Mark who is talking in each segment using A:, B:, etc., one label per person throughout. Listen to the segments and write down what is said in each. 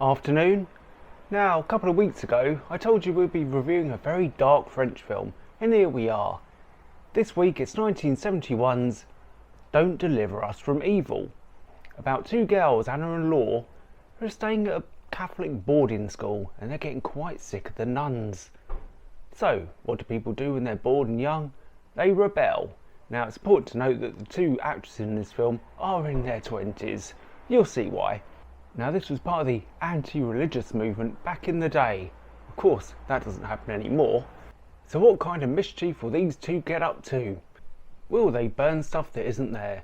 A: Afternoon. Now, a couple of weeks ago, I told you we'd be reviewing a very dark French film, and here we are. This week it's 1971's Don't Deliver Us from Evil, about two girls, Anna and Laure, who are staying at a Catholic boarding school and they're getting quite sick of the nuns. So, what do people do when they're bored and young? They rebel. Now, it's important to note that the two actresses in this film are in their 20s. You'll see why. Now, this was part of the anti-religious movement back in the day. Of course, that doesn't happen anymore. So what kind of mischief will these two get up to? Will they burn stuff that isn't there?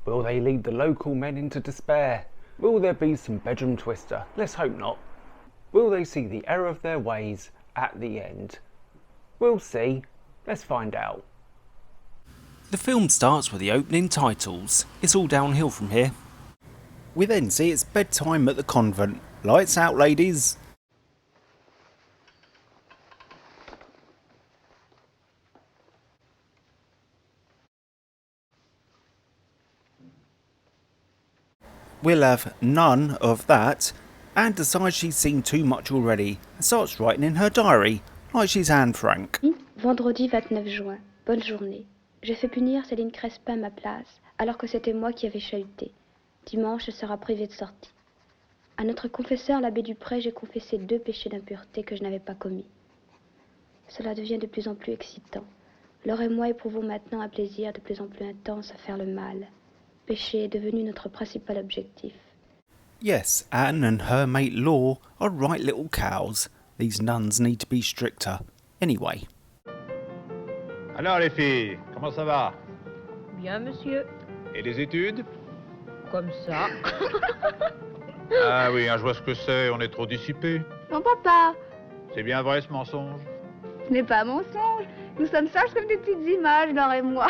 A: Will they lead the local men into despair? Will there be some bedroom twister? Let's hope not. Will they see the error of their ways at the end? We'll see. Let's find out.
B: The film starts with the opening titles. It's all downhill from here. We then see it's bedtime at the convent. Lights out, ladies. We'll have none of that. Anne decides she's seen too much already and starts writing in her diary, like she's Anne Frank.
C: Vendredi 29 juin. Bonne journée. J'ai fait punir Céline Crespin à ma place, alors que c'était moi qui avais chahuté. Dimanche, elle sera privée de sortie. À notre confesseur, l'abbé Dupré, j'ai confessé 2 péchés d'impureté que je n'avais pas commis. Cela devient de plus en plus excitant. Laure et moi éprouvons maintenant un plaisir de plus en plus intense à faire le mal. Péché est devenu notre principal objectif.
B: Yes, Anne and her mate Laure are right little cows. These nuns need to be stricter. Anyway.
D: Alors les filles, comment ça va?
E: Bien, monsieur.
D: Et les études?
E: Comme ça.
D: Ah oui, je vois ce que c'est, on est trop dissipés.
F: Mon papa,
D: C'est bien vrai ce mensonge?
F: ce n'est pas un mensonge. Nous sommes sages comme des petites images, Laure et moi.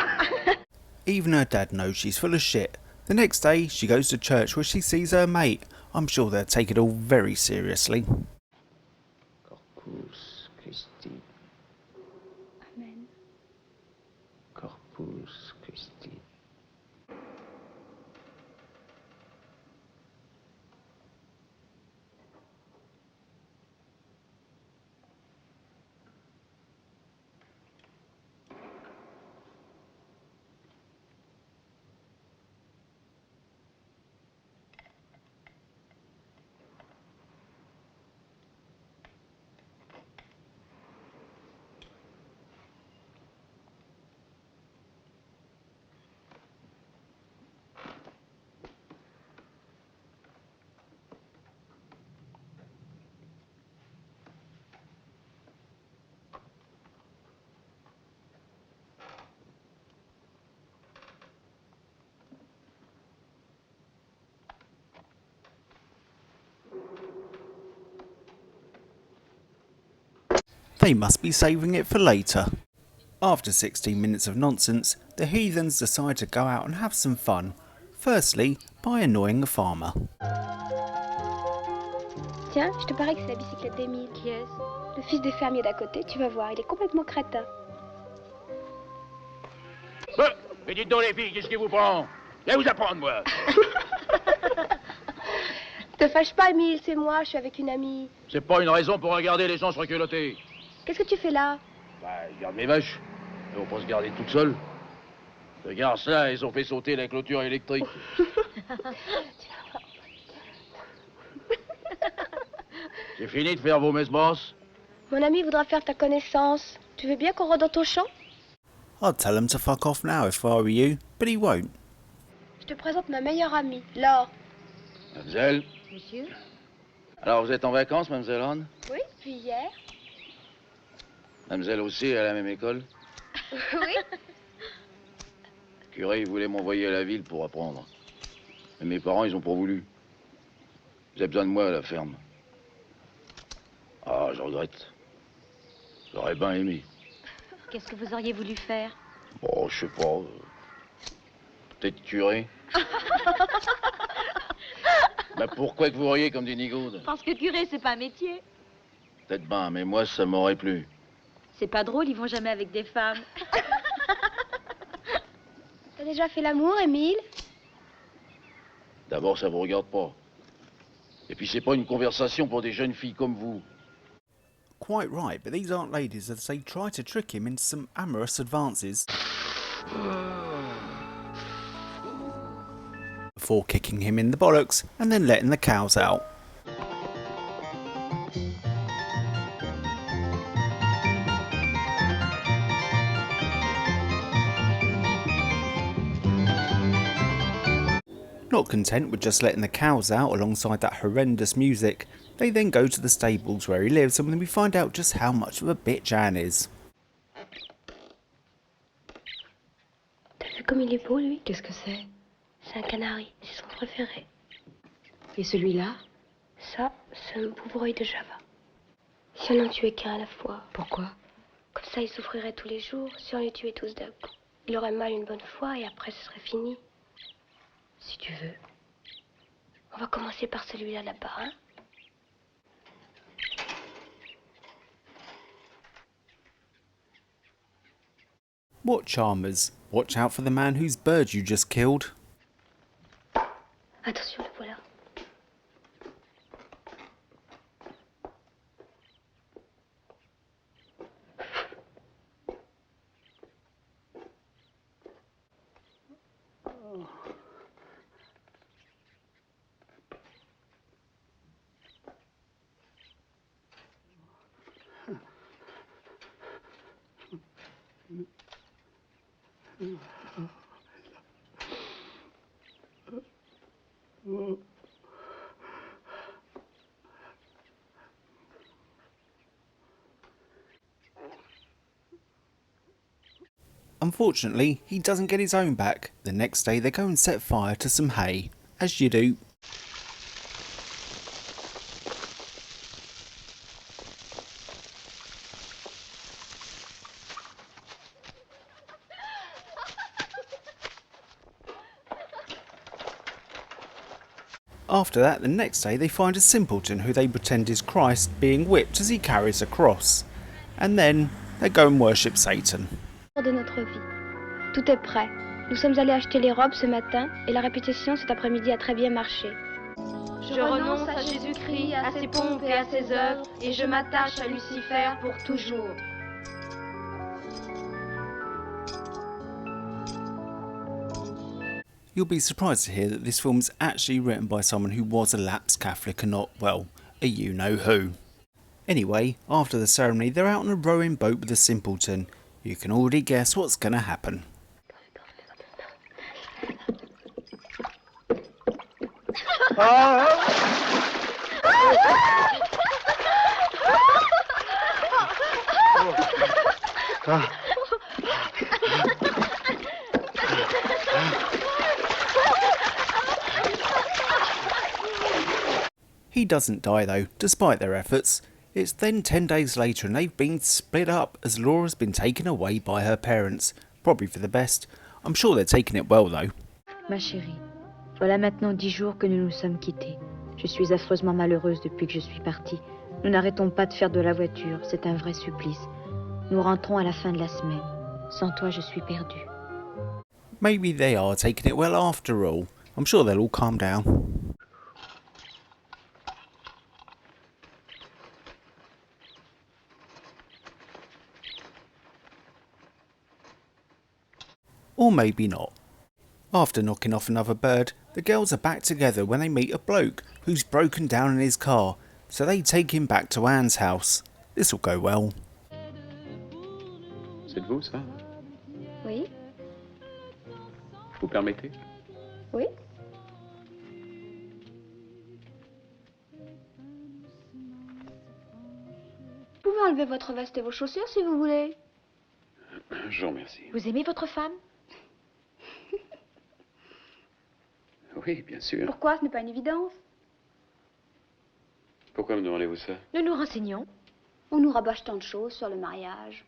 B: Even her dad knows she's full of shit. The next day, she goes to church where she sees her mate. I'm sure they'll take it all very seriously.
G: Corpus Christi.
F: Amen.
G: Corpus Christi.
B: They must be saving it for later. After 16 minutes of nonsense, the heathens decide to go out and have some fun. Firstly, by annoying the farmer.
C: Tiens, je te parie que c'est la bicyclette d'Émile. Qui est-ce? Le fils des fermiers d'à côté, tu vas voir, il est complètement crétin.
H: Mais dites donc les filles, qu'est-ce qui vous prend? Allez vous apprendre, moi.
C: Te fâche pas, Émile, c'est moi, je suis avec une amie.
H: C'est pas une raison pour regarder les gens se reculotter.
C: Qu'est-ce que tu fais là?
H: Bah, je garde mes vaches. Elles vont pas se garder toutes seules. Regarde ça, ils ont fait sauter la clôture électrique. J'ai fini de faire vos messes basses.
C: Mon ami voudra faire ta connaissance. Tu veux bien qu'on rentre dans ton champ?
B: I'd tell him to fuck off now if I were you, but he won't.
C: Je te présente ma meilleure amie, Laure.
H: Mademoiselle.
E: Monsieur?
H: Alors, vous êtes en vacances, mademoiselle Anne?
C: Oui, puis hier.
H: Mademoiselle aussi, à la même école?
C: Oui.
H: Le curé, il voulait m'envoyer à la ville pour apprendre. Mais mes parents, ils ont pas voulu. Ils avaient besoin de moi à la ferme. Ah, je regrette. J'aurais bien aimé.
E: Qu'est-ce que vous auriez voulu faire?
H: Bon, je sais pas. Peut-être curé. Bah pourquoi que vous riez comme des nigaudes?
E: Parce que curé, c'est pas un métier.
H: Peut-être bien, mais moi, ça m'aurait plu.
E: C'est pas drôle, ils vont jamais avec des femmes.
C: T'as déjà fait l'amour, Émile?
H: D'abord, ça vous regarde pas. Et puis c'est pas une conversation pour des jeunes filles comme vous.
B: Quite right, but these aren't ladies as they try to trick him into some amorous advances before kicking him in the bollocks and then letting the cows out. Not content with just letting the cows out alongside that horrendous music, they then go to the stables where he lives, and then we find out just how much of a bitch Anne is.
C: T'as vu comme il est beau, lui?
E: Qu'est-ce que c'est?
C: C'est un canari, c'est son préféré.
E: Et celui-là?
C: Ça, c'est un bouvrouille de Java. Si on n'en tuait qu'un à la fois,
E: Pourquoi?
C: comme ça il souffrirait tous les jours. Si on les tuait tous d'un coup, il aurait mal une bonne fois et après ce serait fini.
E: Si tu veux.
C: On va commencer par celui-là là-bas, hein?
B: What charmers? Watch out for the man whose bird you just killed.
C: Attention, le voilà.
B: Unfortunately, he doesn't get his own back. The next day they go and set fire to some hay, as you do. After that, the next day they find a simpleton who they pretend is Christ being whipped as he carries a cross. And then they go and worship Satan.
C: De notre vie. Tout est prêt. Nous sommes allés acheter les robes ce matin et la répétition cet après-midi a très bien marché.
I: Je renonce à Jésus-Christ, à ses pompes et à ses œuvres, et je m'attache à Lucifer pour toujours.
B: You'll be surprised to hear that this film is actually written by someone who was a lapsed Catholic and not, well, a you-know-who. Anyway, after the ceremony they're out on a rowing boat with the simpleton. You can already guess what's gonna happen. He doesn't die though, despite their efforts. It's then 10 days later and they've been split up as Laura's been taken away by her parents. Probably for the best. I'm sure they're taking it well though.
E: Ma chérie, voilà maintenant 10 jours que nous nous sommes quittés. Je suis affreusement malheureuse depuis que je suis partie. Nous n'arrêtons pas de faire de la voiture, c'est un vrai supplice. Nous rentrons à la fin de la semaine. Sans toi, je suis perdue.
B: Maybe they are taking it well after all. I'm sure they'll all calm down. Or maybe not. After knocking off another bird, the girls are back together when they meet a bloke who's broken down in his car, so they take him back to Anne's house. This'll go well.
G: C'est de vous, ça?
C: Oui?
G: Vous permettez?
C: Oui? Vous pouvez enlever votre veste et vos chaussures si vous voulez.
G: Je vous remercie.
E: Vous aimez votre femme?
G: Oui, bien sûr.
C: Pourquoi? Ce n'est pas une évidence.
G: Pourquoi me demandez-vous ça?
E: Nous nous renseignons.
C: On nous rabâche tant de choses sur le mariage.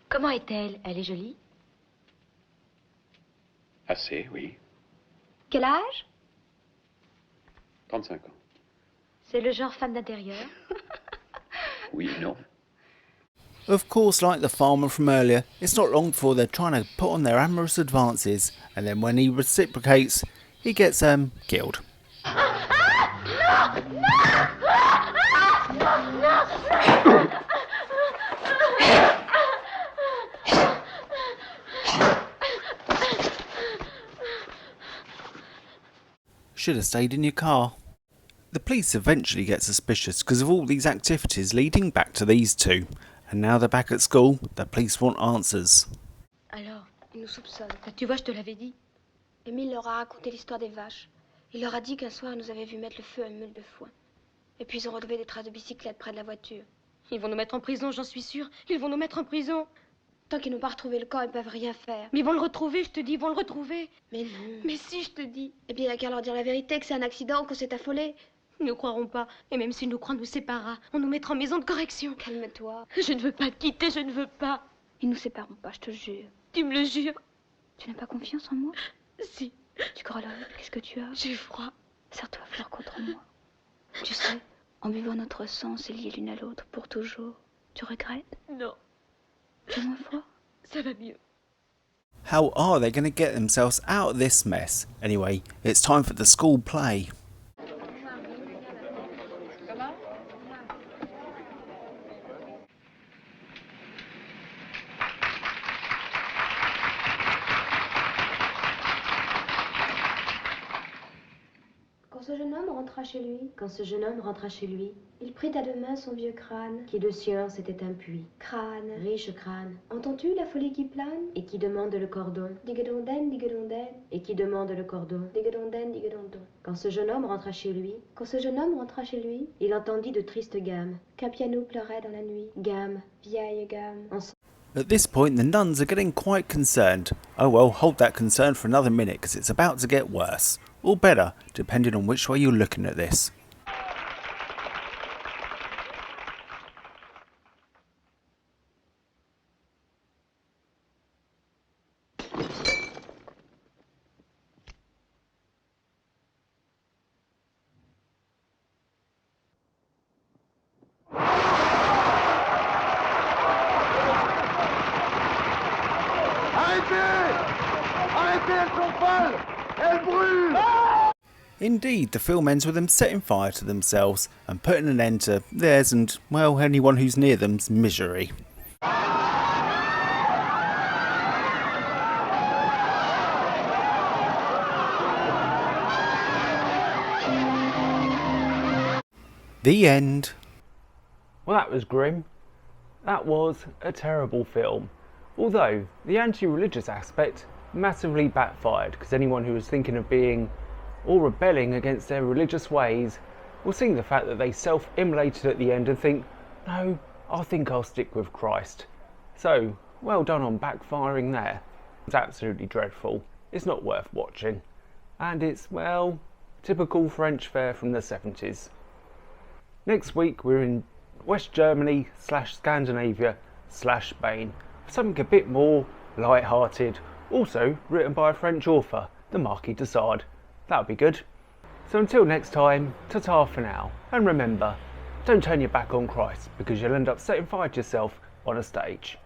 E: Comment est-elle? Elle est jolie?
G: Assez, oui.
C: Quel âge?
G: 35 ans.
E: C'est le genre femme d'intérieur?
G: Oui, non.
B: Of course, like the farmer from earlier, it's not long before they're trying to put on their amorous advances, and then when he reciprocates, he gets killed. Should have stayed in your car. The police eventually get suspicious because of all these activities leading back to these two, and now they're back at school, the police want answers.
C: Alors, ils nous soupçonnent. Tu vois, je te l'avais dit. Émile leur a raconté l'histoire des vaches. Il leur a dit qu'un soir, ils nous avaient vu mettre le feu à une meule de foin. Et puis ils ont retrouvé des traces de bicyclette près de la voiture.
I: Ils vont nous mettre en prison, j'en suis sûre. Ils vont nous mettre en prison.
C: Tant qu'ils n'ont pas retrouvé le corps, ils peuvent rien faire.
I: Mais ils vont le retrouver, je te dis, ils vont le retrouver.
C: Mais non.
I: Mais si, je te dis.
C: Eh bien, il n'y a qu'à leur dire la vérité, que c'est un accident, qu'on s'est affolé.
I: Ils ne croiront pas. Et même s'ils nous croient, on nous séparera. On nous mettra en maison de correction.
C: Calme-toi.
I: Je ne veux pas te quitter, je ne veux pas.
C: Ils nous sépareront pas, je te jure.
I: Tu me le jures?
C: Tu n'as pas confiance en moi?
I: Si.
C: Tu grelottes, qu'est-ce que tu as?
I: J'ai froid.
C: Serre-toi fort contre moi. Tu sais, en buvant notre sang, c'est lié l'une à l'autre pour toujours. Tu regrettes?
I: Non.
C: Fais-moi foi.
I: Ça va mieux.
B: How are they going to get themselves out of this mess? Anyway, it's time for the school play.
C: Quand ce jeune homme rentra chez lui,
E: Quand ce jeune homme rentra chez lui,
C: il prit à deux mains son vieux crâne.
E: qui de science était un puits,
C: Crâne.
E: riche crâne,
C: Entends-tu la folie qui plane?
E: et qui demande le cordon,
C: Digadonden, digadonden,
E: et qui demande le cordon.
C: digadonden, digadondon.
E: Quand ce jeune homme rentra chez lui,
C: Quand ce jeune homme rentra chez lui,
E: il entendit de tristes gammes,
C: qu'un piano pleurait dans la nuit.
E: gammes,
C: Vieille gamme.
B: At this point, the nuns are getting quite concerned. Oh well, hold that concern for another minute because it's about to get worse. Or better, depending on which way you're looking at this. Indeed, the film ends with them setting fire to themselves and putting an end to theirs and, well, anyone who's near them's misery. The end.
A: Well, that was grim. That was a terrible film. Although, the anti-religious aspect massively backfired because anyone who was thinking of being or rebelling against their religious ways will see the fact that they self-immolated at the end and think, no, I think I'll stick with Christ. So, well done on backfiring there. It's absolutely dreadful. It's not worth watching. And it's, well, typical French fare from the 70s. Next week we're in West Germany / Scandinavia / Spain. Something a bit more light-hearted. Also written by a French author, the Marquis de Sade. That'll be good. So until next time, ta-ta for now. And remember, don't turn your back on Christ because you'll end up setting fire to yourself on a stage.